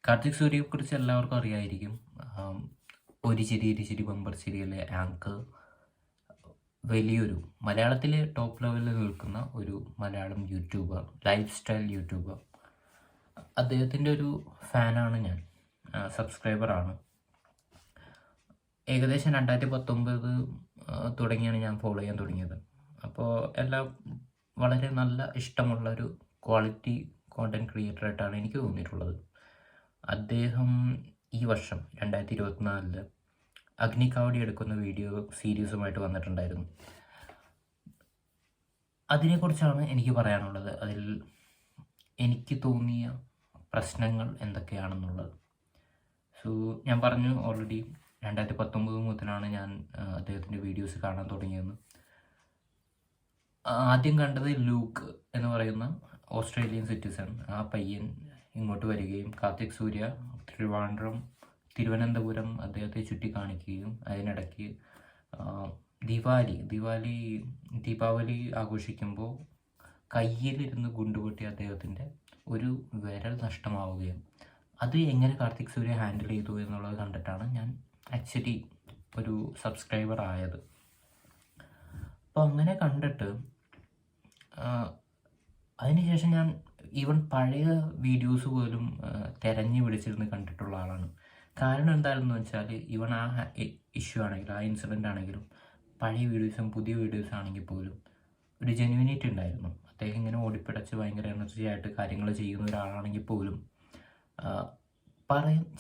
കാർത്തിക് സൂര്യയെക്കുറിച്ച് എല്ലാവർക്കും അറിയായിരിക്കും. ആം, ഒരു ചിരി ഇരു ചിരി ബമ്പർ ചിരിയിലെ ആങ്കർ, വലിയൊരു മലയാളത്തിലെ ടോപ്പ് ലെവലിൽ നിൽക്കുന്ന ഒരു Malayalam YouTuber, life style YouTuber. അദ്ദേഹത്തിൻ്റെ ഒരു ഫാനാണ് ഞാൻ, സബ്സ്ക്രൈബറാണ്. ഏകദേശം 2019 തുടങ്ങിയാണ് ഞാൻ ഫോളോ ചെയ്യാൻ തുടങ്ങിയത്. അപ്പോൾ എല്ലാം വളരെ നല്ല ഇഷ്ടമുള്ള ഒരു ക്വാളിറ്റി കോണ്ടൻറ് ക്രിയേറ്ററായിട്ടാണ് എനിക്ക് തോന്നിയിട്ടുള്ളത്. അദ്ദേഹം ഈ വർഷം 2024 അഗ്നികാവടി എടുക്കുന്ന വീഡിയോ സീരീസുമായിട്ട് വന്നിട്ടുണ്ടായിരുന്നു. അതിനെക്കുറിച്ചാണ് എനിക്ക് പറയാനുള്ളത്. അതിൽ എനിക്ക് തോന്നിയ പ്രശ്നങ്ങൾ എന്തൊക്കെയാണെന്നുള്ളത്. സോ ഞാൻ പറഞ്ഞു ഓൾറെഡി 2019 മുതലാണ് ഞാൻ അദ്ദേഹത്തിൻ്റെ വീഡിയോസ് കാണാൻ തുടങ്ങിയെന്ന്. ആദ്യം കണ്ടത് ലൂക്ക് എന്ന് പറയുന്ന ഓസ്ട്രേലിയൻ സിറ്റിസൺ. ആ പയ്യൻ ഇങ്ങോട്ട് വരികയും കാർത്തിക് സൂര്യ തിരുവനന്തപുരം അദ്ദേഹത്തെ ചുറ്റിക്കാണിക്കുകയും അതിനിടയ്ക്ക് ദീപാവലി ആഘോഷിക്കുമ്പോൾ കയ്യിലിരുന്ന് ഗുണ്ടുപൊട്ടി അദ്ദേഹത്തിൻ്റെ ഒരു വിരൽ നഷ്ടമാവുകയും അത് എങ്ങനെ കാർത്തിക് സൂര്യ ഹാൻഡിൽ ചെയ്തു എന്നുള്ളത് കണ്ടിട്ടാണ് ഞാൻ ആക്ച്വലി ഒരു സബ്സ്ക്രൈബർ ആയത്. അപ്പോൾ അങ്ങനെ കണ്ടിട്ട് അതിനുശേഷം ഞാൻ ഈവൻ പഴയ വീഡിയോസ് പോലും തിരഞ്ഞു പിടിച്ചിരുന്ന് കണ്ടിട്ടുള്ള ആളാണ്. കാരണം എന്താണെന്ന് വെച്ചാൽ ഈവൻ ആ ഇഷ്യൂ ആണെങ്കിലും ആ ഇൻസിഡൻ്റ് ആണെങ്കിലും പഴയ വീഡിയോസും പുതിയ വീഡിയോസും ആണെങ്കിൽ പോലും ഒരു ജെന്യൂനിറ്റി ഉണ്ടായിരുന്നു. അദ്ദേഹം ഇങ്ങനെ ഓടിപ്പിടച്ച് ഭയങ്കര എനർജി ആയിട്ട് കാര്യങ്ങൾ ചെയ്യുന്ന ഒരാളാണെങ്കിൽ പോലും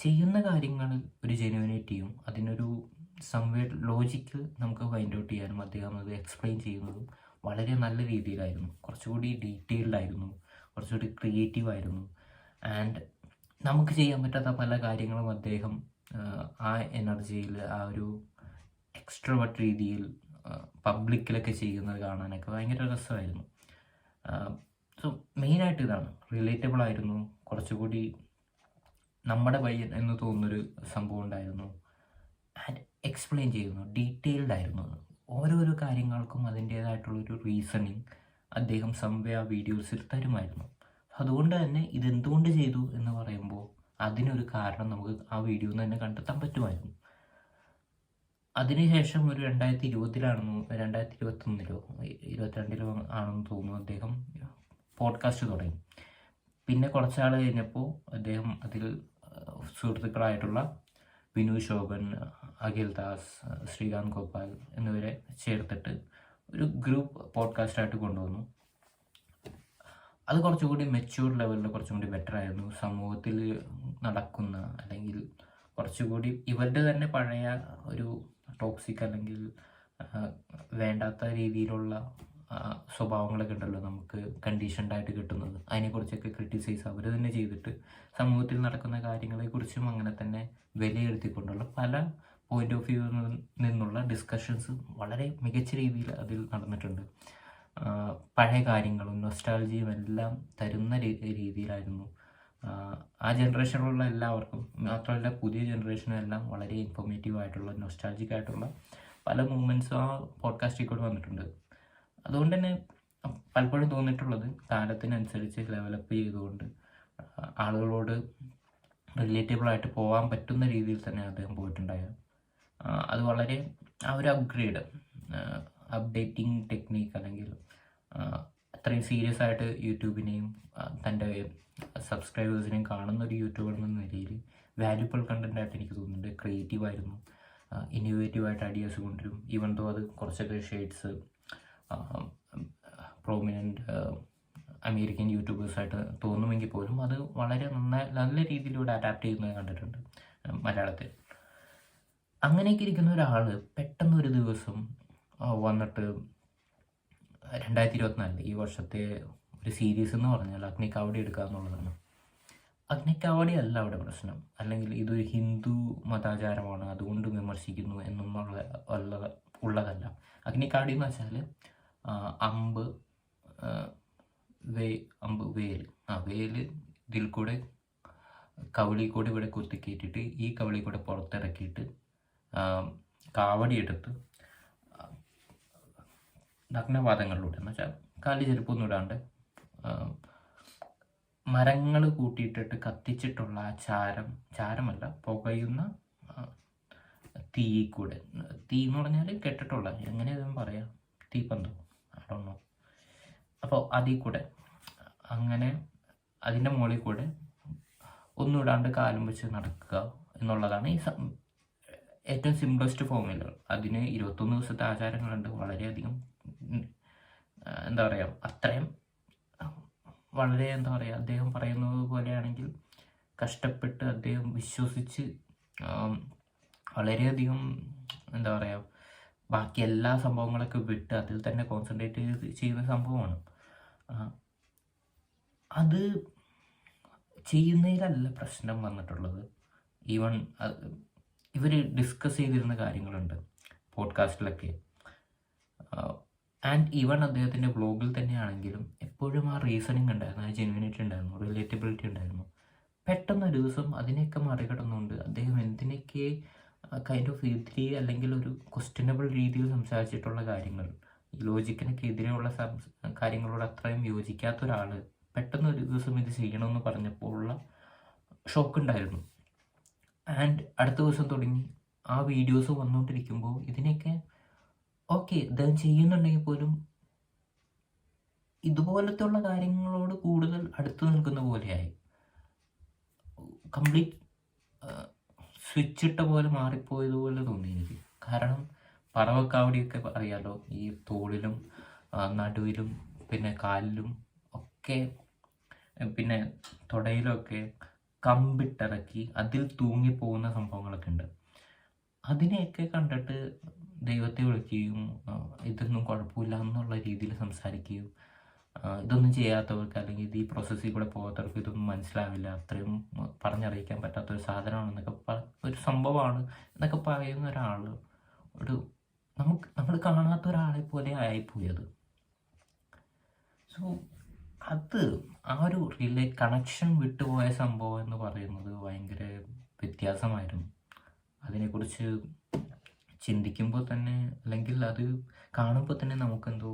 ചെയ്യുന്ന കാര്യങ്ങളിൽ ഒരു ജെന്യൂനിറ്റിയും അതിനൊരു ലോജിക്ക് നമുക്ക് ഫൈൻഡ് ഔട്ട് ചെയ്യാനും അദ്ദേഹം അത് എക്സ്പ്ലെയിൻ ചെയ്യുന്നതും വളരെ നല്ല രീതിയിലായിരുന്നു. കുറച്ചുകൂടി ഡീറ്റെയിൽഡ് ആയിരുന്നു, കുറച്ചുകൂടി ക്രിയേറ്റീവ് ആയിരുന്നു. ആൻഡ് നമുക്ക് ചെയ്യാൻ പറ്റാത്ത പല കാര്യങ്ങളും അദ്ദേഹം ആ എനർജിയിൽ, ആ ഒരു എക്സ്ട്രോവേർട്ട് രീതിയിൽ പബ്ലിക്കിലൊക്കെ ചെയ്യുന്നത് കാണാനൊക്കെ ഭയങ്കര രസമായിരുന്നു. സോ മെയിനായിട്ട് ഇതാണ്, റിലേറ്റബിൾ ആയിരുന്നു, കുറച്ചുകൂടി നമ്മുടെ പയ്യൻ എന്ന് തോന്നുന്നൊരു സംഭവം ഉണ്ടായിരുന്നു. ആൻഡ് എക്സ്പ്ലെയിൻ ചെയ്യുന്നു, ഡീറ്റെയിൽഡ് ആയിരുന്നു. ഓരോരോ കാര്യങ്ങൾക്കും അതിൻ്റേതായിട്ടുള്ളൊരു റീസണിങ് അദ്ദേഹം സംവേ ആ വീഡിയോസിൽ തരുമായിരുന്നു. അതുകൊണ്ട് തന്നെ ഇതെന്തുകൊണ്ട് ചെയ്തു എന്ന് പറയുമ്പോൾ അതിനൊരു കാരണം നമുക്ക് ആ വീഡിയോയിൽ നിന്ന് തന്നെ കണ്ടെത്താൻ പറ്റുമായിരുന്നു. അതിനുശേഷം ഒരു 2020-ലാണെന്നോ 2021-ലോ 2022-ലോ ആണെന്ന് തോന്നുന്നു അദ്ദേഹം പോഡ്കാസ്റ്റ് തുടങ്ങി. പിന്നെ കുറച്ചാൾ കഴിഞ്ഞപ്പോൾ അദ്ദേഹം അതിൽ സുഹൃത്തുക്കളായിട്ടുള്ള വിനു ശോഭൻ, അഖിൽ ദാസ്, ശ്രീകാന്ത് ഗോപാൽ എന്നിവരെ ചേർത്തിട്ട് ഒരു ഗ്രൂപ്പ് പോഡ്കാസ്റ്റായിട്ട് കൊണ്ടുവന്നു. അത് കുറച്ചുകൂടി മെച്യൂർ ലെവലിൽ കുറച്ചും കൂടി ബെറ്റർ ആയിരുന്നു. സമൂഹത്തിൽ നടക്കുന്ന അല്ലെങ്കിൽ കുറച്ചുകൂടി ഇവരുടെ തന്നെ പഴയ ഒരു ടോക്സിക് അല്ലെങ്കിൽ വേണ്ടാത്ത രീതിയിലുള്ള സ്വഭാവങ്ങളൊക്കെ ഉണ്ടല്ലോ നമുക്ക് കണ്ടീഷൻഡായിട്ട് കിട്ടുന്നത്, അതിനെക്കുറിച്ചൊക്കെ ക്രിട്ടിസൈസ് അവർ തന്നെ ചെയ്തിട്ട് സമൂഹത്തിൽ നടക്കുന്ന കാര്യങ്ങളെക്കുറിച്ചും അങ്ങനെ തന്നെ വിലയിരുത്തിക്കൊണ്ടുള്ള പല പോയിന്റ് ഓഫ് വ്യൂവിൽ നിന്നുള്ള ഡിസ്കഷൻസ് വളരെ മികച്ച രീതിയിൽ അതിൽ നടന്നിട്ടുണ്ട്. പഴയ കാര്യങ്ങളും നൊസ്റ്റാൾജിയും എല്ലാം തരുന്ന രീതിയിലായിരുന്നു. ആ ജനറേഷനിലുള്ള എല്ലാവർക്കും മാത്രമല്ല പുതിയ ജനറേഷനും എല്ലാം വളരെ ഇൻഫോർമേറ്റീവ് ആയിട്ടുള്ള നൊസ്റ്റാൾജിക് ആയിട്ടുള്ള പല മൂമെൻറ്റ്സും ആ പോഡ്കാസ്റ്റിൽ കൂടെ വന്നിട്ടുണ്ട്. അതുകൊണ്ട് തന്നെ പലപ്പോഴും തോന്നിയിട്ടുള്ളത് കാലത്തിനനുസരിച്ച് ഡെവലപ്പ് ചെയ്തുകൊണ്ട് ആളുകളോട് റിലേറ്റബിളായിട്ട് പോകാൻ പറ്റുന്ന രീതിയിൽ തന്നെ അദ്ദേഹം പോയിട്ടുണ്ടായിരുന്നു. അത് വളരെ ആ ഒരു അപ്ഡേറ്റിംഗ് ടെക്നീക്ക് അല്ലെങ്കിൽ അത്രയും സീരിയസ് ആയിട്ട് യൂട്യൂബിനെയും തൻ്റെ സബ്സ്ക്രൈബേഴ്സിനെയും കാണുന്ന ഒരു യൂട്യൂബർ എന്ന നിലയിൽ വാല്യുബിൾ കണ്ടൻ്റ് ആയിട്ട് എനിക്ക് തോന്നുന്നുണ്ട്. ക്രിയേറ്റീവായിരുന്നു, ഇന്നോവേറ്റീവായിട്ട് ഐഡിയാസ് കൊണ്ടുവരും. ഈവൻ ദോ അത് കുറച്ചൊക്കെ ഷെയ്ഡ്സ് പ്രോമിനൻ്റ് അമേരിക്കൻ യൂട്യൂബേഴ്സായിട്ട് തോന്നുമെങ്കിൽ പോലും അത് വളരെ നല്ല രീതിയിലൂടെ അഡാപ്റ്റ് ചെയ്യുന്നത് കണ്ടിട്ടുണ്ട് മലയാളത്തിൽ. അങ്ങനെയൊക്കെ ഇരിക്കുന്ന ഒരാൾ പെട്ടെന്ന് ഒരു ദിവസം വന്നിട്ട് 2024 ഈ വർഷത്തെ ഒരു സീരീസ് എന്ന് പറഞ്ഞാൽ അഗ്നികാവടി എടുക്കുക എന്നുള്ളതാണ്. അഗ്നികാവടി അല്ല അവിടെ പ്രശ്നം, അല്ലെങ്കിൽ ഇതൊരു ഹിന്ദു മതാചാരമാണ് അതുകൊണ്ട് വിമർശിക്കുന്നു ഉള്ളതല്ല. അഗ്നികാവടി എന്ന് വെച്ചാൽ വേല് ഇതിൽ കൂടെ കവിളി കൂടെ ഇവിടെ കുത്തിക്കയറ്റിയിട്ട് ഈ കവിളി കൂടെ പുറത്തിറക്കിയിട്ട് കാവടിയെടുത്ത് നഗ്നപാദങ്ങളിലൂടെ എന്ന് വെച്ചാൽ കാലി ചെരുപ്പൊന്നും ഇടാണ്ട് മരങ്ങൾ കൂട്ടിയിട്ടിട്ട് കത്തിച്ചിട്ടുള്ള ആ ചാരമല്ല, പുകയുന്ന തീ കൂടെ, തീ എന്ന് പറഞ്ഞാൽ കേട്ടിട്ടുള്ള, എങ്ങനെയാണെന്ന് പറയാം, തീപ്പന്തം, ആണോ. അപ്പോൾ അതിൽ കൂടെ അങ്ങനെ അതിൻ്റെ മുകളിൽ കൂടെ ഒന്നും ഇടാണ്ട് കാലും വെച്ച് നടക്കുക എന്നുള്ളതാണ് ഈ ഏറ്റവും സിംപ്ലസ്റ്റ് ഫോമുല. അതിന് 21 ദിവസത്തെ ആചാരങ്ങളുണ്ട്. വളരെയധികം എന്താ പറയുക, അത്രയും വളരെ എന്താ പറയുക, അദ്ദേഹം പറയുന്നത് പോലെയാണെങ്കിൽ കഷ്ടപ്പെട്ട് അദ്ദേഹം വിശ്വസിച്ച് വളരെയധികം എന്താ പറയുക, ബാക്കി എല്ലാ സംഭവങ്ങളൊക്കെ വിട്ട് അതിൽ തന്നെ കോൺസെൻട്രേറ്റ് ചെയ്യുന്ന സംഭവമാണ്. അത് ചെയ്യുന്നതിലല്ല പ്രശ്നം വന്നിട്ടുള്ളത്. ഈവൻ ഇവർ ഡിസ്കസ് ചെയ്തിരുന്ന കാര്യങ്ങളുണ്ട് പോഡ്കാസ്റ്റിലൊക്കെ. ആൻഡ് ഈവൻ അദ്ദേഹത്തിൻ്റെ വ്ളോഗിൽ തന്നെയാണെങ്കിലും എപ്പോഴും ആ റീസണിങ് ഉണ്ടായിരുന്നു, ആ ജെന്യൂനിറ്റി ഉണ്ടായിരുന്നു, റിലേറ്റബിലിറ്റി ഉണ്ടായിരുന്നു. പെട്ടെന്നൊരു ദിവസം അതിനെയൊക്കെ മറികടന്നുകൊണ്ട് അദ്ദേഹം എന്തിനൊക്കെ കൈൻഡ് ഓഫ് എതിരെ അല്ലെങ്കിൽ ഒരു ക്വസ്റ്റ്യനബിൾ രീതിയിൽ സംസാരിച്ചിട്ടുള്ള കാര്യങ്ങൾ, ലോജിക്കിനൊക്കെ എതിരെയുള്ള കാര്യങ്ങളോട് അത്രയും യോജിക്കാത്ത ഒരാൾ പെട്ടെന്ന് ഒരു ദിവസം ഇത് ചെയ്യണമെന്ന് പറഞ്ഞപ്പോൾ ഉള്ള ഷോക്ക് ഉണ്ടായിരുന്നു. ആൻഡ് അടുത്ത ദിവസം തുടങ്ങി ആ വീഡിയോസ് വന്നുകൊണ്ടിരിക്കുമ്പോൾ ഇതിനൊക്കെ ഓക്കെ ഇദ്ദേഹം ചെയ്യുന്നുണ്ടെങ്കിൽ പോലും ഇതുപോലത്തെ ഉള്ള കാര്യങ്ങളോട് കൂടുതൽ അടുത്ത് നിൽക്കുന്ന പോലെയായി. കംപ്ലീറ്റ് സ്വിച്ചിട്ട പോലെ മാറിപ്പോയതുപോലെ തോന്നി എനിക്ക്. കാരണം പറവക്കാവടിയൊക്കെ അറിയാലോ, ഈ തോളിലും നടുവിലും പിന്നെ കാലിലും ഒക്കെ പിന്നെ തുടയിലൊക്കെ കമ്പിട്ടിറക്കി അതിൽ തൂങ്ങിപ്പോകുന്ന സംഭവങ്ങളൊക്കെ ഉണ്ട്. അതിനെയൊക്കെ കണ്ടിട്ട് ദൈവത്തെ വിളിക്കുകയും ഇതൊന്നും കുഴപ്പമില്ല എന്നുള്ള രീതിയിൽ സംസാരിക്കുകയും ഇതൊന്നും ചെയ്യാത്തവർക്ക് അല്ലെങ്കിൽ ഇത് ഈ പ്രോസസ്സിൽ കൂടെ പോകാത്തവർക്ക് ഇതൊന്നും മനസ്സിലാവില്ല, അത്രയും പറഞ്ഞറിയിക്കാൻ പറ്റാത്തൊരു സാധനമാണെന്നൊക്കെ ഒരു സംഭവമാണ് എന്നൊക്കെ പറയുന്ന ഒരാൾ നമ്മൾ കാണാത്ത ഒരാളെ പോലെ ആയിപ്പോയത്. സോ അത് ആ ഒരു കണക്ഷൻ വിട്ടുപോയ സംഭവം എന്ന് പറയുന്നത് ഭയങ്കര വ്യത്യാസമായിരുന്നു. അതിനെക്കുറിച്ച് ചിന്തിക്കുമ്പോൾ തന്നെ അല്ലെങ്കിൽ അത് കാണുമ്പോൾ തന്നെ നമുക്കെന്തോ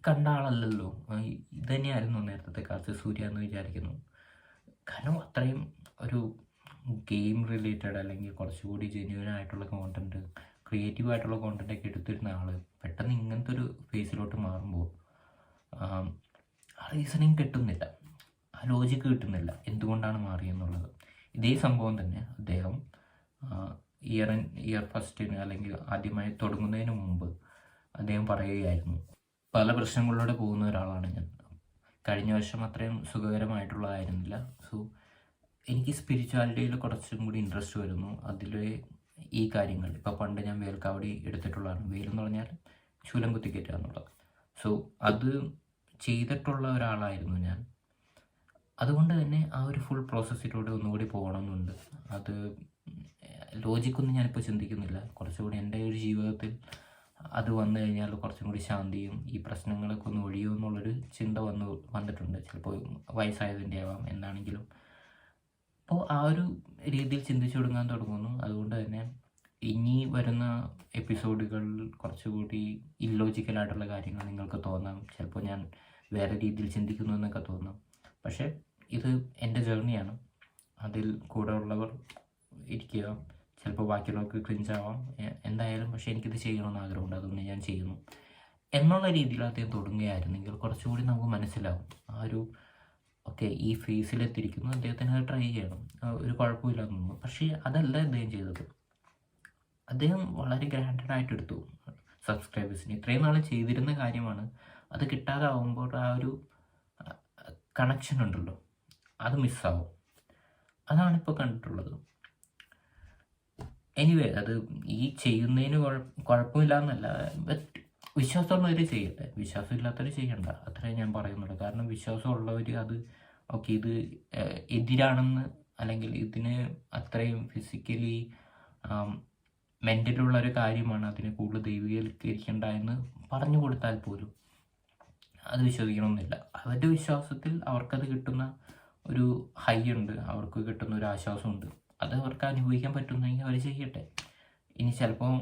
കണ്ട ആളല്ലല്ലോ, ഇത് തന്നെയായിരുന്നു നേരത്തെ കാലത്ത് സൂര്യ എന്ന് വിചാരിക്കുന്നു. കാരണം അത്രയും ഒരു ഗെയിം റിലേറ്റഡ് അല്ലെങ്കിൽ കുറച്ചുകൂടി ജെന്യൂൻ ആയിട്ടുള്ള കോണ്ടന്റ്, ക്രിയേറ്റീവ് ആയിട്ടുള്ള കോണ്ടന്റ് ഒക്കെ എടുത്തിരുന്ന ആൾ പെട്ടെന്ന് ഇങ്ങനത്തെ ഒരു ഫേസിലോട്ട് മാറുമ്പോൾ ആ റീസണിങ് കിട്ടുന്നില്ല, ആ ലോജിക്ക് കിട്ടുന്നില്ല എന്തുകൊണ്ടാണ് മാറിയെന്നുള്ളത്. ഇതേ സംഭവം തന്നെ അദ്ദേഹം ഇയർ ഫസ്റ്റിന് അല്ലെങ്കിൽ ആദ്യമായി തുടങ്ങുന്നതിന് മുമ്പ് അദ്ദേഹം പറയുകയായിരുന്നു, പല പ്രശ്നങ്ങളിലൂടെ പോകുന്ന ഒരാളാണ് ഞാൻ, കഴിഞ്ഞ വർഷം അത്രയും സുഖകരമായിട്ടുള്ളതായിരുന്നില്ല. സോ എനിക്ക് സ്പിരിച്വാലിറ്റിയിൽ കുറച്ചും കൂടി ഇൻട്രസ്റ്റ് വരുന്നു. അതിൽ ഈ കാര്യങ്ങൾ ഇപ്പോൾ പണ്ട് ഞാൻ വേൽക്കാവടി എടുത്തിട്ടുള്ളതാണ്. വേലെന്ന് പറഞ്ഞാൽ ശൂലം കുത്തിക്കയറ്റുക എന്നുള്ളത്. സോ അത് ചെയ്തിട്ടുള്ള ഒരാളായിരുന്നു ഞാൻ. അതുകൊണ്ട് തന്നെ ആ ഒരു ഫുൾ പ്രോസസ്സിലൂടെ ഒന്നുകൂടി പോകണമെന്നുണ്ട്. അത് ലോജിക്കൊന്നും ഞാനിപ്പോൾ ചിന്തിക്കുന്നില്ല. കുറച്ചുകൂടി എൻ്റെ ഒരു ജീവിതത്തിൽ അത് വന്നു കഴിഞ്ഞാൽ കുറച്ചും കൂടി ശാന്തിയും ഈ പ്രശ്നങ്ങളൊക്കെ ഒന്ന് ഒഴിയുമോ എന്നുള്ളൊരു ചിന്ത വന്നിട്ടുണ്ട്. ചിലപ്പോൾ വയസ്സായതിൻ്റെ ആവാം, എന്താണെങ്കിലും. അപ്പോൾ ആ ഒരു രീതിയിൽ ചിന്തിച്ചു തുടങ്ങുന്നു. അതുകൊണ്ട് തന്നെ ഇനി വരുന്ന എപ്പിസോഡുകളിൽ കുറച്ചുകൂടി ഇല്ലോജിക്കലായിട്ടുള്ള കാര്യങ്ങൾ നിങ്ങൾക്ക് തോന്നാം. ചിലപ്പോൾ ഞാൻ വേറെ രീതിയിൽ ചിന്തിക്കുന്നു എന്നൊക്കെ തോന്നാം. പക്ഷേ ഇത് എൻ്റെ ജേർണിയാണ്. അതിൽ കൂടെ ഉള്ളവർ ഇരിക്കുക. ചിലപ്പോൾ ബാക്കിയുള്ളവർക്ക് ക്രിഞ്ചാവാം, എന്തായാലും പക്ഷേ എനിക്കിത് ചെയ്യണമെന്ന് ആഗ്രഹമുണ്ട്, അതുകൊണ്ട് ഞാൻ ചെയ്യുന്നു എന്നുള്ള രീതിയിൽ അദ്ദേഹം തുടങ്ങുകയായിരുന്നെങ്കിൽ കുറച്ചുകൂടി നമുക്ക് മനസ്സിലാവും ആ ഒരു ഓക്കെ ഈ ഫേസിലെത്തിയിരിക്കുന്നു, അദ്ദേഹത്തിന് അത് ട്രൈ ചെയ്യണം, ഒരു കുഴപ്പമില്ല എന്നൊന്നും. പക്ഷേ അതല്ല അദ്ദേഹം ചെയ്തത്. അദ്ദേഹം വളരെ ഗ്രാൻഡഡ് ആയിട്ട് എടുത്തു സബ്സ്ക്രൈബേഴ്സിന്. ഇത്രയും നാൾ ചെയ്തിരുന്ന കാര്യമാണ്, അത് കിട്ടാതാവുമ്പോൾ ആ ഒരു കണക്ഷൻ ഉണ്ടല്ലോ, അത് മിസ്സാവും. അതാണിപ്പോൾ കണ്ടിട്ടുള്ളത്. എനിവേ, അത് ഈ ചെയ്യുന്നതിന് കുഴപ്പമില്ല എന്നല്ല, ബട്ട് വിശ്വാസമുള്ളവർ ചെയ്യട്ടെ, വിശ്വാസമില്ലാത്തവർ ചെയ്യണ്ട, അത്രേ ഞാൻ പറയുന്നുള്ളൂ. കാരണം വിശ്വാസമുള്ളവർ അത് ഓക്കെ ഇത് എതിരാണെന്ന് അല്ലെങ്കിൽ ഇതിന് അത്രയും ഫിസിക്കലി മെൻ്റലുള്ള ഒരു കാര്യമാണ്, അതിനെ കൂടുതൽ ദൈവീകരിക്കേണ്ട എന്ന് പറഞ്ഞു കൊടുത്താൽ പോലും അത് വിശ്വസിക്കണമെന്നില്ല. അവരുടെ വിശ്വാസത്തിൽ അവർക്കത് കിട്ടുന്ന ഒരു ഹൈ ഉണ്ട്, അവർക്ക് കിട്ടുന്ന ഒരു ആശ്വാസമുണ്ട്. അത് അവർക്ക് അനുഭവിക്കാൻ പറ്റുന്നെങ്കിൽ അവർ ചെയ്യട്ടെ. ഇനി ചിലപ്പോൾ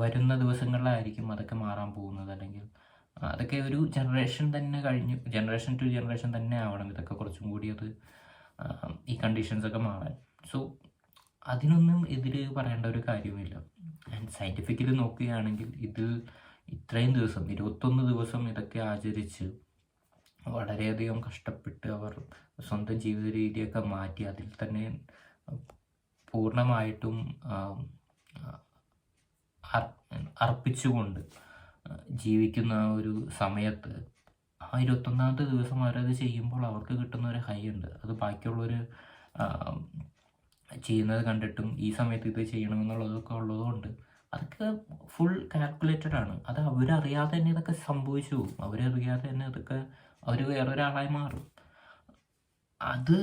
വരുന്ന ദിവസങ്ങളിലായിരിക്കും അതൊക്കെ മാറാൻ പോകുന്നത്, അല്ലെങ്കിൽ അതൊക്കെ ഒരു ജനറേഷൻ തന്നെ കഴിഞ്ഞു, ജനറേഷൻ ടു ജനറേഷൻ തന്നെ ആവണം ഇതൊക്കെ കുറച്ചും കൂടി അത് ഈ കണ്ടീഷൻസൊക്കെ മാറാൻ. സോ അതിനൊന്നും എതിര് പറയേണ്ട ഒരു കാര്യമില്ല. ആൻഡ് സയൻറ്റിഫിക്കലി നോക്കുകയാണെങ്കിൽ ഇത്രയും ദിവസം 21 ദിവസം ഇതൊക്കെ ആചരിച്ച് വളരെയധികം കഷ്ടപ്പെട്ട് അവർ സ്വന്തം ജീവിത രീതിയൊക്കെ മാറ്റി അതിൽ തന്നെ പൂർണ്ണമായിട്ടും അർപ്പിച്ചുകൊണ്ട് ജീവിക്കുന്ന ഒരു സമയത്ത് ആ 21ാമത്തെ ദിവസം അവരത് ചെയ്യുമ്പോൾ അവർക്ക് കിട്ടുന്ന ഒരു ഹൈ ഉണ്ട്. അത് ബാക്കിയുള്ളവർ ചെയ്യുന്നത് കണ്ടിട്ടും ഈ സമയത്ത് ഇത് ചെയ്യണമെന്നുള്ളതൊക്കെ ഉള്ളതുകൊണ്ട് അതൊക്കെ ഫുൾ കാൽക്കുലേറ്റഡ് ആണ്. അത് അവരറിയാതെ തന്നെ ഇതൊക്കെ സംഭവിച്ചു പോകും. അവരറിയാതെ തന്നെ ഇതൊക്കെ അവർ വേറൊരാളായി മാറും. അത്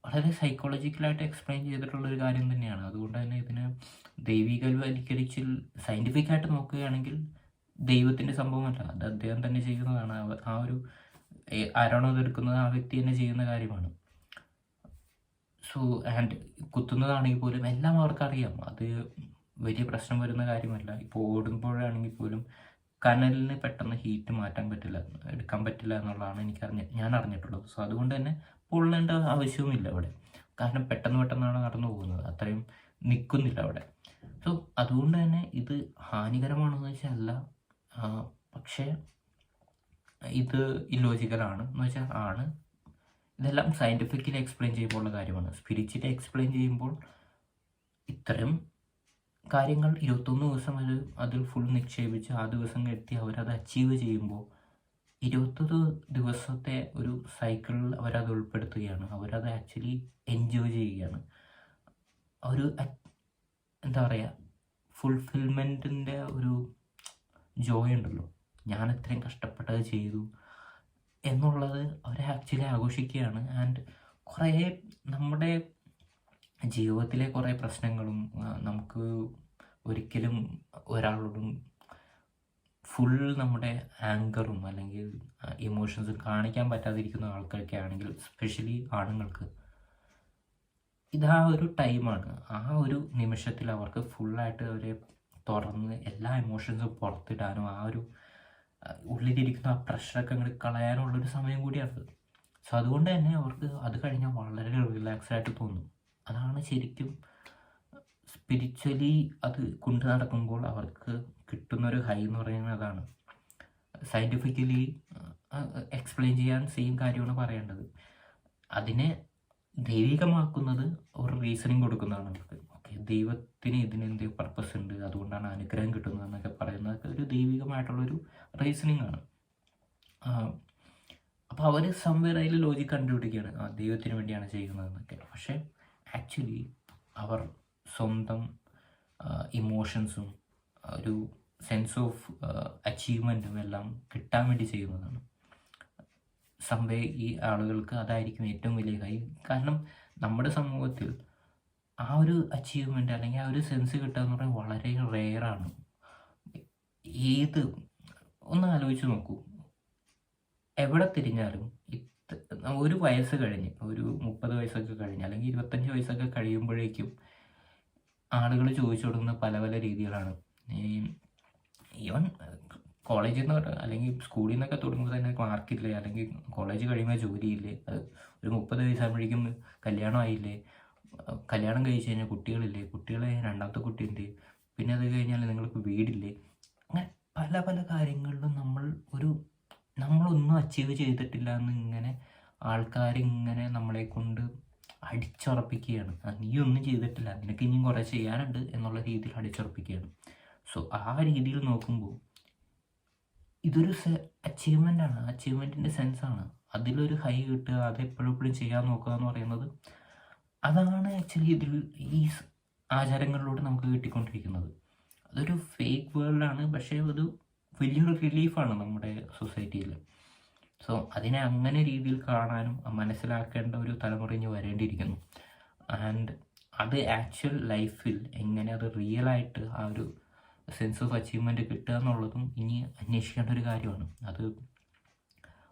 വളരെ സൈക്കോളജിക്കലായിട്ട് എക്സ്പ്ലെയിൻ ചെയ്തിട്ടുള്ളൊരു കാര്യം തന്നെയാണ്. അതുകൊണ്ട് തന്നെ ഇതിന് ദൈവികവൽക്കരിച്ചിൽ സയൻറ്റിഫിക്കായിട്ട് നോക്കുകയാണെങ്കിൽ ദൈവത്തിൻ്റെ സംഭവമല്ല, അത് അദ്ദേഹം തന്നെ ചെയ്യുന്നതാണ്. ആ ഒരു ആരാണോ അതെടുക്കുന്നത് ആ വ്യക്തി തന്നെ ചെയ്യുന്ന കാര്യമാണ്. സോ ആൻഡ് കുത്തുന്നതാണെങ്കിൽ പോലും എല്ലാം അവർക്കറിയാം, അത് വലിയ പ്രശ്നം വരുന്ന കാര്യമല്ല. ഇപ്പോൾ ഓടുമ്പോഴാണെങ്കിൽ പോലും കനലിന് പെട്ടെന്ന് ഹീറ്റ് മാറ്റാൻ പറ്റില്ല, എടുക്കാൻ പറ്റില്ല എന്നുള്ളതാണ് ഞാൻ അറിഞ്ഞിട്ടുള്ളത്. സോ അതുകൊണ്ട് തന്നെ പൊള്ളേണ്ട ആവശ്യവുമില്ല അവിടെ, കാരണം പെട്ടെന്നാണ് നടന്നു പോകുന്നത്, അത്രയും നിൽക്കുന്നില്ല അവിടെ. സോ അതുകൊണ്ട് തന്നെ ഇത് ഹാനികരമാണെന്ന് വെച്ചാൽ അല്ല, പക്ഷേ ഇത് ഇല്ലോജിക്കലാണ് എന്ന് വെച്ചാൽ ആണ്. ഇതെല്ലാം സയൻറ്റിഫിക്കലി എക്സ്പ്ലെയിൻ ചെയ്യുമ്പോഴുള്ള കാര്യമാണ്. സ്പിരിച്വലി എക്സ്പ്ലെയിൻ ചെയ്യുമ്പോൾ ഇത്തരം കാര്യങ്ങൾ 21 ദിവസം അതിൽ ഫുൾ നിക്ഷേപിച്ച് ആ ദിവസം എത്തി അവരത് അച്ചീവ് ചെയ്യുമ്പോൾ 21 ദിവസത്തെ ഒരു സൈക്കിളിൽ അവരത് ഉൾപ്പെടുത്തുകയാണ്. അവരത് ആക്ച്വലി എൻജോയ് ചെയ്യുകയാണ്. ഒരു എന്താ പറയുക, ഫുൾഫിൽമെൻറ്റിൻ്റെ ഒരു ജോയ് ഉണ്ടല്ലോ, ഞാൻ ഇത്രയും കഷ്ടപ്പെട്ടത് ചെയ്തു എന്നുള്ളത് അവരെ ആക്ച്വലി ആഘോഷിക്കുകയാണ്. ആൻഡ് കുറേ നമ്മുടെ ജീവിതത്തിലെ കുറേ പ്രശ്നങ്ങളും നമുക്ക് ഒരിക്കലും ഒരാളോടും ഫുൾ നമ്മുടെ ആങ്കറും അല്ലെങ്കിൽ ഇമോഷൻസും കാണിക്കാൻ പറ്റാതിരിക്കുന്ന ആൾക്കാരൊക്കെ ആണെങ്കിൽ, സ്പെഷ്യലി ആണുങ്ങൾക്ക്, ഇതാ ഒരു ടൈമാണ്. ആ ഒരു നിമിഷത്തിൽ അവർക്ക് ഫുള്ളായിട്ട് അവരെ തുറന്ന് എല്ലാ ഇമോഷൻസും പുറത്തിടാനും ആ ഒരു ഉള്ളിലിരിക്കുന്ന ആ പ്രഷറൊക്കെ അങ്ങോട്ട് കളയാനുള്ളൊരു സമയം കൂടിയാണ്. സോ അതുകൊണ്ട് തന്നെ അവർക്ക് അത് കഴിഞ്ഞാൽ വളരെ റിലാക്സ്ഡ് ആയിട്ട് തോന്നും. അതാണ് ശരിക്കും സ്പിരിച്വലി അത് കൊണ്ടു നടക്കുമ്പോൾ അവർക്ക് കിട്ടുന്നൊരു ഹൈ എന്ന് പറയുന്നത്. അതാണ് സയൻറ്റിഫിക്കലി എക്സ്പ്ലെയിൻ ചെയ്യാൻ സെയിം കാര്യമാണ് പറയേണ്ടത്. അതിനെ ദൈവികമാക്കുന്നത് ഒരു റീസണിങ് കൊടുക്കുന്നതാണ് അവർക്ക്. ഓക്കെ, ദൈവത്തിന് ഇതിനെന്ത് പർപ്പസ് ഉണ്ട്, അതുകൊണ്ടാണ് അനുഗ്രഹം കിട്ടുന്നത് എന്നൊക്കെ പറയുന്നതൊക്കെ ഒരു ദൈവികമായിട്ടുള്ളൊരു റീസണിങ് ആണ്. അപ്പോൾ അവർ സംവേർ അതിൽ ലോജിക് കണ്ടുപിടിക്കുകയാണ്, ദൈവത്തിന് വേണ്ടിയാണ് ചെയ്യുന്നതെന്നൊക്കെ. പക്ഷേ ആക്ച്വലി അവർ സ്വന്തം ഇമോഷൻസും ഒരു സെൻസ് ഓഫ് അച്ചീവ്മെൻറ്റും എല്ലാം കിട്ടാൻ വേണ്ടി ചെയ്യുന്നതാണ്. ഈ ആളുകൾക്ക് അതായിരിക്കും ഏറ്റവും വലിയ ഹൈ. കാരണം നമ്മുടെ സമൂഹത്തിൽ ആ ഒരു അച്ചീവ്മെൻറ്റ് അല്ലെങ്കിൽ ആ ഒരു സെൻസ് കിട്ടുക എന്ന് പറഞ്ഞാൽ വളരെ റെയറാണ്. ഒന്ന് ആലോചിച്ച് നോക്കൂ, എവിടെ തിരിഞ്ഞാലും ഒരു വയസ്സ് കഴിഞ്ഞ്, ഒരു 30 വയസ്സൊക്കെ കഴിഞ്ഞ് അല്ലെങ്കിൽ 25 വയസ്സൊക്കെ കഴിയുമ്പോഴേക്കും ആളുകൾ ചോദിച്ചു കൊടുക്കുന്ന പല പല രീതികളാണ്. ഈവൻ കോളേജിൽ നിന്ന് അല്ലെങ്കിൽ സ്കൂളിൽ നിന്നൊക്കെ തുടങ്ങുമ്പോൾ തന്നെ മാർക്കില്ലേ, അല്ലെങ്കിൽ കോളേജ് കഴിയുമ്പോൾ ജോലിയില്ലേ, അത് ഒരു 30 വയസ്സാകുമ്പോഴേക്കും കല്യാണമായില്ലേ, കല്യാണം കഴിച്ച് കഴിഞ്ഞാൽ കുട്ടികളില്ലേ, കുട്ടികളെ രണ്ടാമത്തെ കുട്ടിയുണ്ട്, പിന്നെ അത് കഴിഞ്ഞാൽ നിങ്ങൾക്ക് വീടില്ലേ. അങ്ങനെ പല പല കാര്യങ്ങളിലും നമ്മളൊന്നും അച്ചീവ് ചെയ്തിട്ടില്ല എന്നിങ്ങനെ ആൾക്കാരിങ്ങനെ നമ്മളെ കൊണ്ട് അടിച്ചുറപ്പിക്കുകയാണ്. നീ ഒന്നും ചെയ്തിട്ടില്ല, നിനക്ക് ഇനിയും കുറേ ചെയ്യാനുണ്ട് എന്നുള്ള രീതിയിൽ അടിച്ചുറപ്പിക്കുകയാണ്. സോ ആ രീതിയിൽ നോക്കുമ്പോൾ ഇതൊരു അച്ചീവ്മെൻ്റാണ്, അച്ചീവ്മെൻറ്റിൻ്റെ സെൻസാണ്. അതിലൊരു ഹൈ കിട്ടുക, അത് എപ്പോഴും ചെയ്യാൻ നോക്കുക എന്ന് പറയുന്നത്, അതാണ് ആക്ച്വലി ഈ ആചാരങ്ങളിലൂടെ നമുക്ക് കിട്ടിക്കൊണ്ടിരിക്കുന്നത്. അതൊരു ഫേക്ക് വേൾഡാണ്, പക്ഷേ അത് വലിയൊരു റിലീഫാണ് നമ്മുടെ സൊസൈറ്റിയിൽ. സോ അതിനെ അങ്ങനെ രീതിയിൽ കാണാനും മനസ്സിലാക്കേണ്ട ഒരു തലമുറ ഇനി വരേണ്ടിയിരിക്കുന്നു. ആൻഡ് അത് ആക്ച്വൽ ലൈഫിൽ എങ്ങനെ അത് റിയലായിട്ട് ആ ഒരു സെൻസ് ഓഫ് അച്ചീവ്മെൻറ്റ് കിട്ടുക എന്നുള്ളതും ഇനി അന്വേഷിക്കേണ്ട ഒരു കാര്യമാണ്. അത്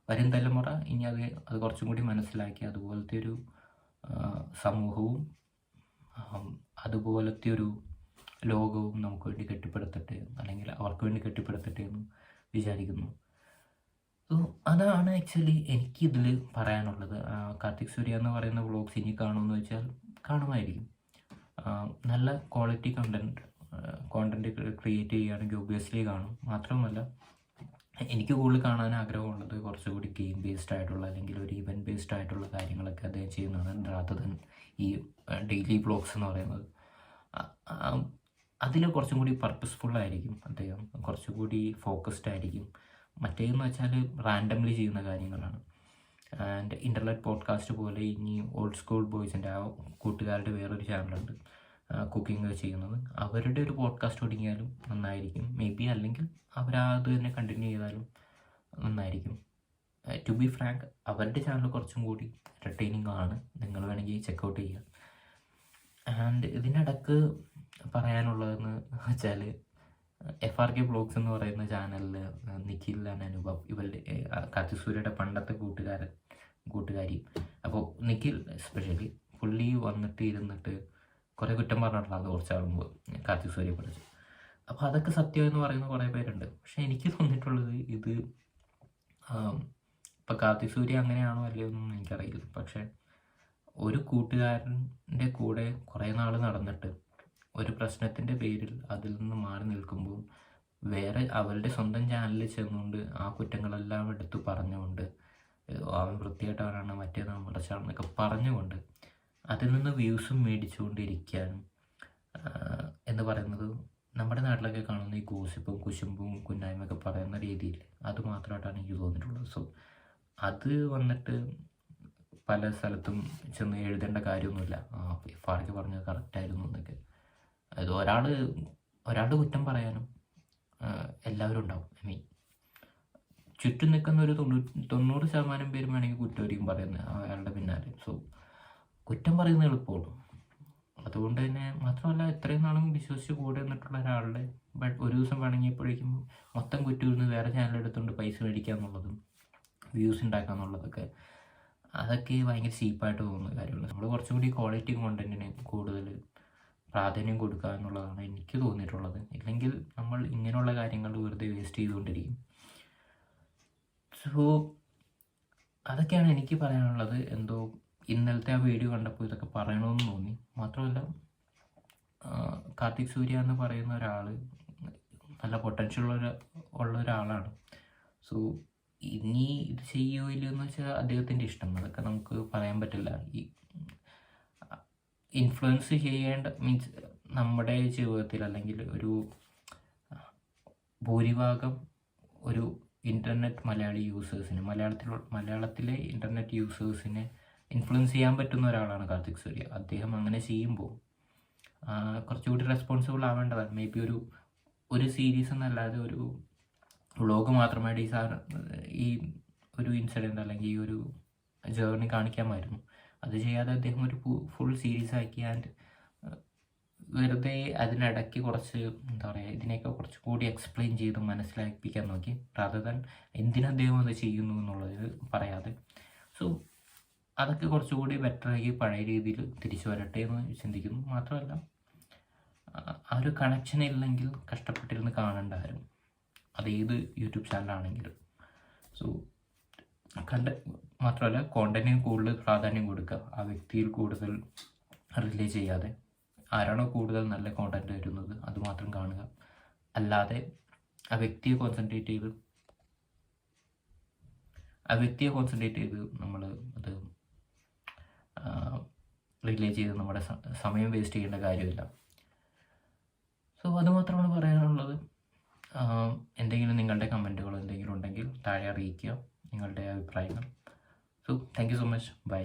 വരും തലമുറ ഇനി അത് കുറച്ചും കൂടി മനസ്സിലാക്കി അതുപോലത്തെ ഒരു സമൂഹവും അതുപോലത്തെ ഒരു ലോകവും നമുക്ക് വേണ്ടി കെട്ടിപ്പടുത്തട്ടെ, അല്ലെങ്കിൽ അവർക്ക് വേണ്ടി കെട്ടിപ്പടുത്തട്ടെ എന്ന് വിചാരിക്കുന്നു. സോ അതാണ് ആക്ച്വലി എനിക്കിതിൽ പറയാനുള്ളത്. കാർത്തിക് സൂര്യ എന്ന് പറയുന്ന വ്ളോഗ്സ് ഇനി കാണുമെന്ന് വെച്ചാൽ കാണുമായിരിക്കും. നല്ല ക്വാളിറ്റി കോണ്ടൻറ്റ് ക്രിയേറ്റ് ചെയ്യുകയാണെങ്കിൽ ഒബ്വിയസ്ലി കാണും. മാത്രമല്ല എനിക്ക് കൂടുതൽ കാണാൻ ആഗ്രഹമുള്ളത് കുറച്ചുകൂടി ഗെയിം ബേസ്ഡ് ആയിട്ടുള്ള അല്ലെങ്കിൽ ഒരു ഇവൻറ്റ് ബേസ്ഡ് ആയിട്ടുള്ള കാര്യങ്ങളൊക്കെ അദ്ദേഹം ചെയ്യുന്നതാണ് റാദർ ദാൻ ഈ ഡെയിലി വ്ളോഗ്സ് എന്ന് പറയുന്നത്. അതിൽ കുറച്ചും കൂടി പർപ്പസ്ഫുള്ളായിരിക്കും അദ്ദേഹം, കുറച്ചുകൂടി ഫോക്കസ്ഡ് ആയിരിക്കും. മറ്റേതെന്ന് വെച്ചാൽ റാൻഡംലി ചെയ്യുന്ന കാര്യങ്ങളാണ്. ആൻഡ് ഇൻ്റർനെറ്റ് പോഡ്കാസ്റ്റ് പോലെ ഇനി ഓൾഡ് സ്കൂൾ ബോയ്സിൻ്റെ ആ കൂട്ടുകാരുടെ വേറൊരു ചാനലുണ്ട് കുക്കിംഗ് ചെയ്യുന്നത്. അവരുടെ ഒരു പോഡ്കാസ്റ്റ് തുടങ്ങിയാലും നന്നായിരിക്കും മേ ബി, അല്ലെങ്കിൽ അവരത് തന്നെ കണ്ടിന്യൂ ചെയ്താലും നന്നായിരിക്കും. ടു ബി ഫ്രാങ്ക് അവരുടെ ചാനൽ കുറച്ചും കൂടി എൻ്റർടൈനിങ് ആണ്, നിങ്ങൾ വേണമെങ്കിൽ ചെക്കൗട്ട് ചെയ്യുക. ആൻഡ് ഇതിനിടക്ക് പറയാനുള്ളതെന്ന് വെച്ചാൽ FRK വ്ളോഗ്സ് എന്ന് പറയുന്ന ചാനലിൽ നിഖിൽ ആൻഡ് അനുഭവ് ഇവരുടെ കാർത്തിക് സൂര്യയുടെ പണ്ടത്തെ കൂട്ടുകാരി. അപ്പോൾ നിഖിൽ എസ്പെഷ്യലി പുള്ളി വന്നിട്ട് ഇരുന്നിട്ട് കുറേ കുറ്റം പറഞ്ഞിട്ടുള്ള അത് കുറച്ചാൾ മുമ്പ് കാർത്തിക് സൂര്യയെ കുറിച്ച്. അപ്പോൾ അതൊക്കെ സത്യം എന്ന് പറയുന്ന കുറേ പേരുണ്ട്. പക്ഷേ എനിക്ക് തോന്നിയിട്ടുള്ളത് ഇത് ഇപ്പോൾ കാർത്തിക് സൂര്യ അങ്ങനെയാണോ അല്ലയോ എന്നൊന്നും എനിക്കറിയില്ല. പക്ഷേ ഒരു കൂട്ടുകാരൻ്റെ കൂടെ കുറേ നാൾ നടന്നിട്ട് ഒരു പ്രശ്നത്തിൻ്റെ പേരിൽ അതിൽ നിന്ന് മാറി നിൽക്കുമ്പോൾ വേറെ അവരുടെ സ്വന്തം ചാനലിൽ ചെന്നുകൊണ്ട് ആ കുറ്റങ്ങളെല്ലാം എടുത്ത് പറഞ്ഞുകൊണ്ട് അവൻ വൃത്തിയായിട്ടാണ് മറ്റേതാണ് മറിച്ചാണെന്നൊക്കെ പറഞ്ഞുകൊണ്ട് അതിൽ നിന്ന് വ്യൂസും മേടിച്ചുകൊണ്ടിരിക്കാനും എന്ന് പറയുന്നത് നമ്മുടെ നാട്ടിലൊക്കെ കാണുന്ന ഈ ഗോസിപ്പും കുശുമ്പും കുന്നായ്മയൊക്കെ പറയുന്ന രീതിയിൽ അത് മാത്രമായിട്ടാണ് എനിക്ക് തോന്നിയിട്ടുള്ളത്. സോ അത് വന്നിട്ട് പല സ്ഥലത്തും ചെന്ന് എഴുതേണ്ട കാര്യമൊന്നുമില്ല. FRK പറഞ്ഞത് കറക്റ്റായിരുന്നു എന്നൊക്കെ. അത് ഒരാളുടെ കുറ്റം പറയാനും എല്ലാവരും ഉണ്ടാവും. ചുറ്റും നിൽക്കുന്ന ഒരു 90% പേരും വേണമെങ്കിൽ കുറ്റമായിരിക്കും പറയുന്നത് അയാളുടെ പിന്നാലെ. സോ കുറ്റം പറയുന്നത് എളുപ്പമുള്ളൂ. അതുകൊണ്ട് തന്നെ മാത്രമല്ല ഇത്രയും നാളും വിശ്വസിച്ച് കൂടെ നിന്നിട്ടുള്ള ഒരാളുടെ ഒരു ദിവസം വേണമെങ്കിയപ്പോഴേക്കും മൊത്തം കുറ്റത്തിൽ നിന്ന് വേറെ ചാനൽ എടുത്തുകൊണ്ട് പൈസ മേടിക്കുക എന്നുള്ളതും വ്യൂസ് ഉണ്ടാക്കുക എന്നുള്ളതൊക്കെ അതൊക്കെ ഭയങ്കര ചീപ്പായിട്ട് തോന്നുന്ന കാര്യമുള്ളൂ. നമ്മൾ കുറച്ചും കൂടി ക്വാളിറ്റി കോണ്ടന്റിന് കൂടുതൽ പ്രാധാന്യം കൊടുക്കുക എന്നുള്ളതാണ് എനിക്ക് തോന്നിയിട്ടുള്ളത്. ഇല്ലെങ്കിൽ നമ്മൾ ഇങ്ങനെയുള്ള കാര്യങ്ങൾ വെറുതെ വേസ്റ്റ് ചെയ്തുകൊണ്ടിരിക്കും. സോ അതൊക്കെയാണ് എനിക്ക് പറയാനുള്ളത്. എന്തോ ഇന്നലത്തെ ആ വീഡിയോ കണ്ടപ്പോൾ ഇതൊക്കെ പറയണമെന്ന് തോന്നി. മാത്രമല്ല കാർത്തിക് സൂര്യ എന്ന് പറയുന്ന ഒരാൾ നല്ല പൊട്ടൻഷ്യൽ ഉള്ള ഒരാളാണ്. സോ ഇനി ഇത് ചെയ്യുമോ ഇല്ലയോ എന്ന് വെച്ചാൽ അദ്ദേഹത്തിൻ്റെ ഇഷ്ടം, അതൊക്കെ നമുക്ക് പറയാൻ പറ്റില്ല. ഈ ഇൻഫ്ലുവൻസ് ചെയ്യേണ്ട മീൻസ് നമ്മുടെ ജീവിതത്തിൽ അല്ലെങ്കിൽ ഒരു ഭൂരിഭാഗം ഒരു ഇൻ്റർനെറ്റ് മലയാളി യൂസേഴ്സിന് മലയാളത്തിലെ ഇൻ്റർനെറ്റ് യൂസേഴ്സിനെ ഇൻഫ്ലുവൻസ് ചെയ്യാൻ പറ്റുന്ന ഒരാളാണ് കാർത്തിക് സൂര്യ. അദ്ദേഹം അങ്ങനെ ചെയ്യുമ്പോൾ കുറച്ചുകൂടി റെസ്പോൺസിബിൾ ആവേണ്ടതാണ്. മേ ബി ഒരു സീരീസ് എന്നല്ലാതെ ഒരു വ്ളോഗ് മാത്രമായിട്ട് ഈ ഒരു ഇൻസിഡൻറ്റ് അല്ലെങ്കിൽ ഈ ഒരു ജേർണി കാണിക്കാമായിരുന്നു. അത് ചെയ്യാതെ അദ്ദേഹം ഒരു ഫുൾ സീരീസ് ആക്കി ആൻഡ് വെറുതെ അതിനിടയ്ക്ക് കുറച്ച് എന്താ പറയുക ഇതിനെയൊക്കെ കുറച്ചുകൂടി എക്സ്പ്ലെയിൻ ചെയ്ത് മനസ്സിലാക്കിപ്പിക്കാൻ നോക്കി, റാദർ ദാൻ എന്തിനാ അദ്ദേഹം അത് ചെയ്യുന്നു എന്നുള്ളത് പറയാതെ. സോ അതൊക്കെ കുറച്ചുകൂടി ബെറ്ററാക്കി പഴയ രീതിയിൽ തിരിച്ചു വരട്ടെ എന്ന് ചിന്തിക്കുന്നു. മാത്രമല്ല ആ ഒരു കണക്ഷൻ ഇല്ലെങ്കിൽ കഷ്ടപ്പെട്ടിരുന്ന് കാണേണ്ട ആരും, അതേത് യൂട്യൂബ് ചാനലാണെങ്കിലും. സോ മാത്രമല്ല കോണ്ടന്റിന് കൂടുതൽ പ്രാധാന്യം കൊടുക്കുക, ആ വ്യക്തിയിൽ കൂടുതൽ റിലേ ചെയ്യാതെ ആരാണോ കൂടുതൽ നല്ല കോണ്ടന്റ് വരുന്നത് അതുമാത്രം കാണുക. അല്ലാതെ ആ വ്യക്തിയെ കോൺസെൻട്രേറ്റ് ചെയ്ത് നമ്മൾ അത് റിലേ ചെയ്ത് നമ്മുടെ സമയം വേസ്റ്റ് ചെയ്യേണ്ട കാര്യമില്ല. സോ അതുമാത്രമാണ് പറയാനുള്ളത്. എന്തെങ്കിലും നിങ്ങളുടെ കമൻറ്റുകൾ എന്തെങ്കിലും ഉണ്ടെങ്കിൽ താഴെ അറിയിക്കുക, നിങ്ങളുടെ അഭിപ്രായങ്ങൾ. So thank you so much. By.